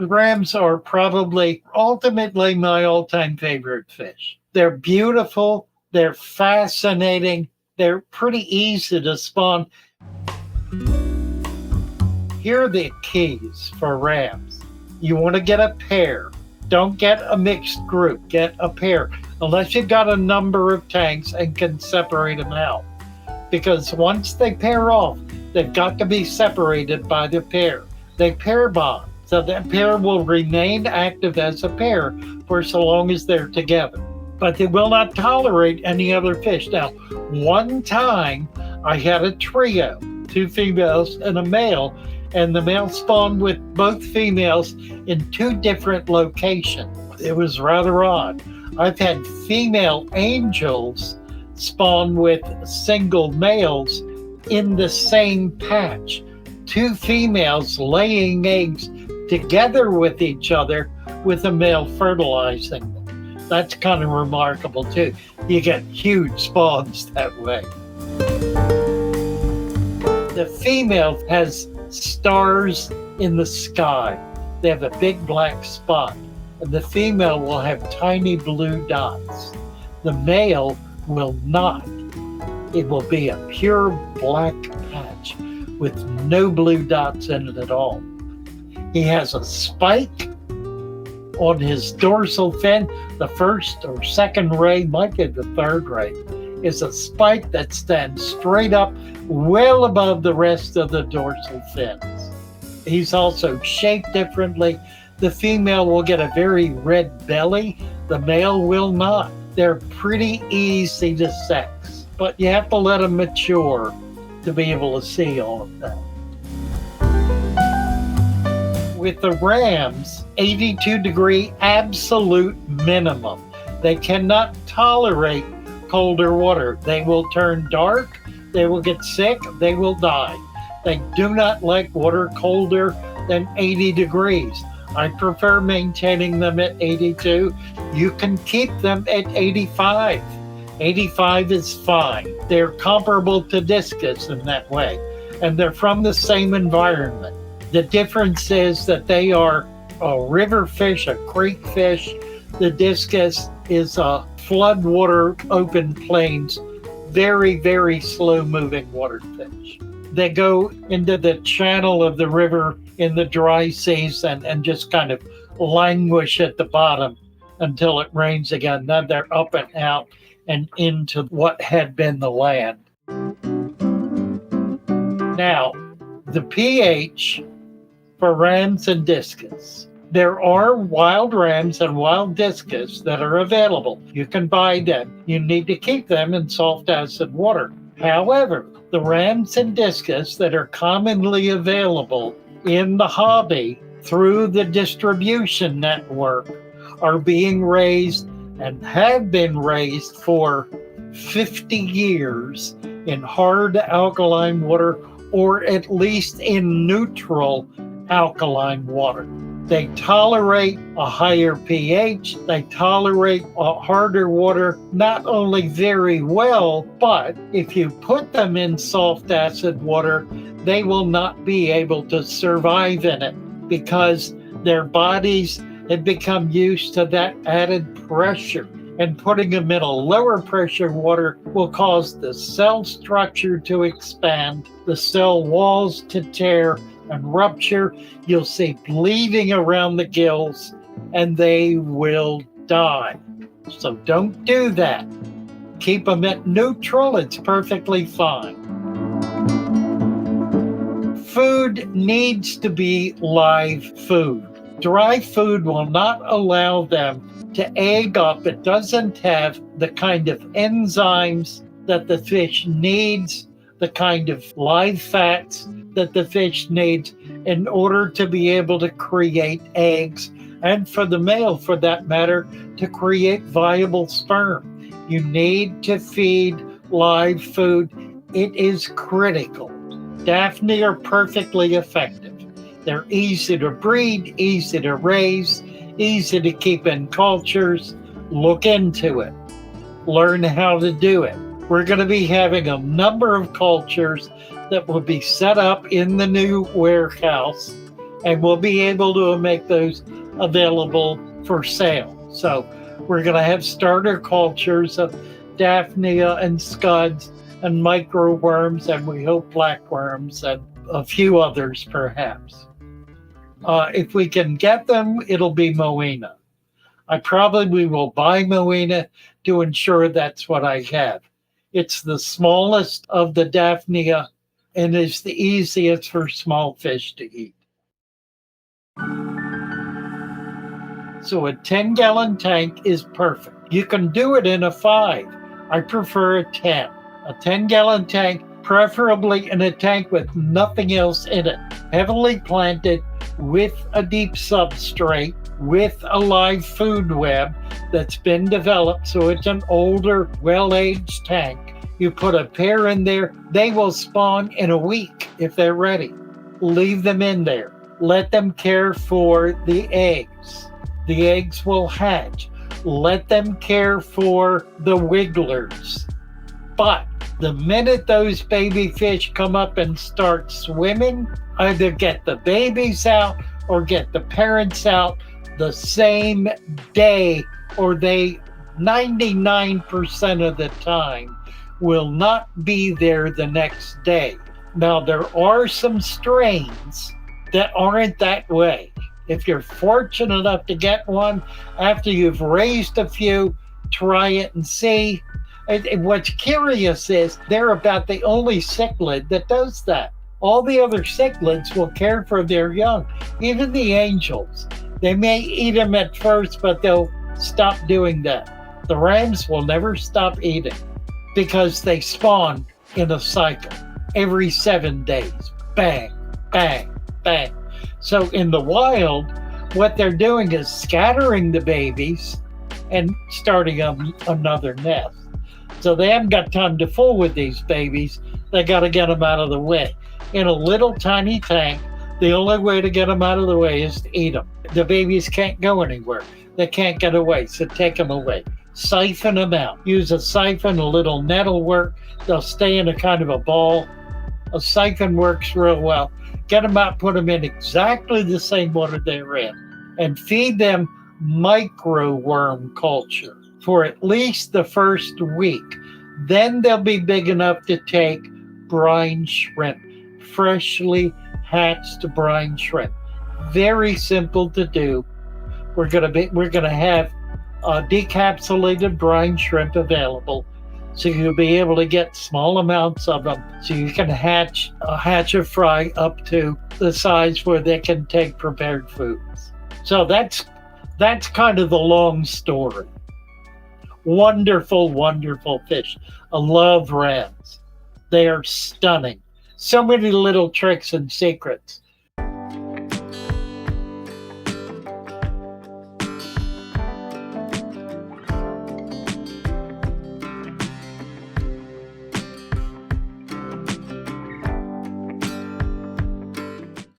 Rams are probably ultimately my all-time favorite fish. They're beautiful, they're fascinating, they're pretty easy to spawn. Here are the keys for rams. You want to get a pair. Don't get a mixed group, get a pair, unless you've got a number of tanks and can separate them out. Because once they pair off, they've got to be separated by the pair. They pair bond. So that pair will remain active as a pair for so long as they're together. But they will not tolerate any other fish. Now, one time I had a trio, 2 females and a male, and the male spawned with both females in 2 different locations. It was rather odd. I've had female angels spawn with single males in the same patch. 2 females laying eggs together with each other with a male fertilizing them. That's kind of remarkable too. You get huge spawns that way. The female has stars in the sky. They have a big black spot, and the female will have tiny blue dots. The male will not. It will be a pure black patch with no blue dots in it at all. He has a spike on his dorsal fin. The first or second ray, might be the third ray, is a spike that stands straight up well above the rest of the dorsal fins. He's also shaped differently. The female will get a very red belly. The male will not. They're pretty easy to sex, but you have to let them mature to be able to see all of that. With the rams, 82-degree absolute minimum. They cannot tolerate colder water. They will turn dark, they will get sick, they will die. They do not like water colder than 80 degrees. I prefer maintaining them at 82. You can keep them at 85. 85 is fine. They're comparable to discus in that way, and they're from the same environment. The difference is that they are a river fish, a creek fish. The discus is a floodwater, open plains, very, very slow-moving water fish. They go into the channel of the river in the dry season and just kind of languish at the bottom until it rains again. Then they're up and out and into what had been the land. Now, the pH for rams and discus. There are wild rams and wild discus that are available. You can buy them. You need to keep them in soft acid water. However, the rams and discus that are commonly available in the hobby through the distribution network are being raised and have been raised for 50 years in hard alkaline water, or at least in neutral alkaline water. They tolerate a higher pH, they tolerate a harder water not only very well, but if you put them in soft acid water, they will not be able to survive in it because their bodies have become used to that added pressure. And putting them in a lower pressure water will cause the cell structure to expand, the cell walls to tear and rupture. You'll see bleeding around the gills, and they will die. So don't do that. Keep them at neutral, it's perfectly fine. Food needs to be live food. Dry food will not allow them to egg up. It doesn't have the kind of enzymes that the fish needs, the kind of live fats that the fish needs in order to be able to create eggs, and for the male, for that matter, to create viable sperm. You need to feed live food. It is critical. Daphne are perfectly effective. They're easy to breed, easy to raise, easy to keep in cultures. Look into it. Learn how to do it. We're going to be having a number of cultures that will be set up in the new warehouse and we'll be able to make those available for sale. So we're going to have starter cultures of Daphnia and scuds and microworms, and we hope blackworms and a few others perhaps. If we can get them, it'll be Moena. I probably will buy Moena to ensure that's what I have. It's the smallest of the Daphnia and is the easiest for small fish to eat. So a 10-gallon tank is perfect. You can do it in a 5. I prefer a 10. A 10-gallon tank, preferably in a tank with nothing else in it. Heavily planted with a deep substrate, with a live food web that's been developed. So it's an older, well-aged tank. You put a pair in there, they will spawn in a week if they're ready. Leave them in there. Let them care for the eggs. The eggs will hatch. Let them care for the wigglers. But the minute those baby fish come up and start swimming, either get the babies out or get the parents out the same day, or they 99% of the time will not be there the next day. Now, there are some strains that aren't that way. If you're fortunate enough to get one, after you've raised a few, try it and see. And what's curious is they're about the only cichlid that does that. All the other cichlids will care for their young, even the angels. They may eat them at first, but they'll stop doing that. The rams will never stop eating because they spawn in a cycle every 7 days. Bang, bang, bang. So in the wild, what they're doing is scattering the babies and starting another nest. So they haven't got time to fool with these babies. They got to get them out of the way. In a little tiny tank, the only way to get them out of the way is to eat them. The babies can't go anywhere. They can't get away, so take them away. Siphon them out. Use a siphon, a little net will work. They'll stay in a kind of a ball. A siphon works real well. Get them out, put them in exactly the same water they're in, and feed them microworm culture for at least the first week. Then they'll be big enough to take brine shrimp, freshly hatched brine shrimp. Very simple to do. We're gonna have decapsulated brine shrimp available, so you'll be able to get small amounts of them, so you can hatch a fry up to the size where they can take prepared foods. So that's kind of the long story. Wonderful, wonderful fish. I love rams. They are stunning. So many little tricks and secrets.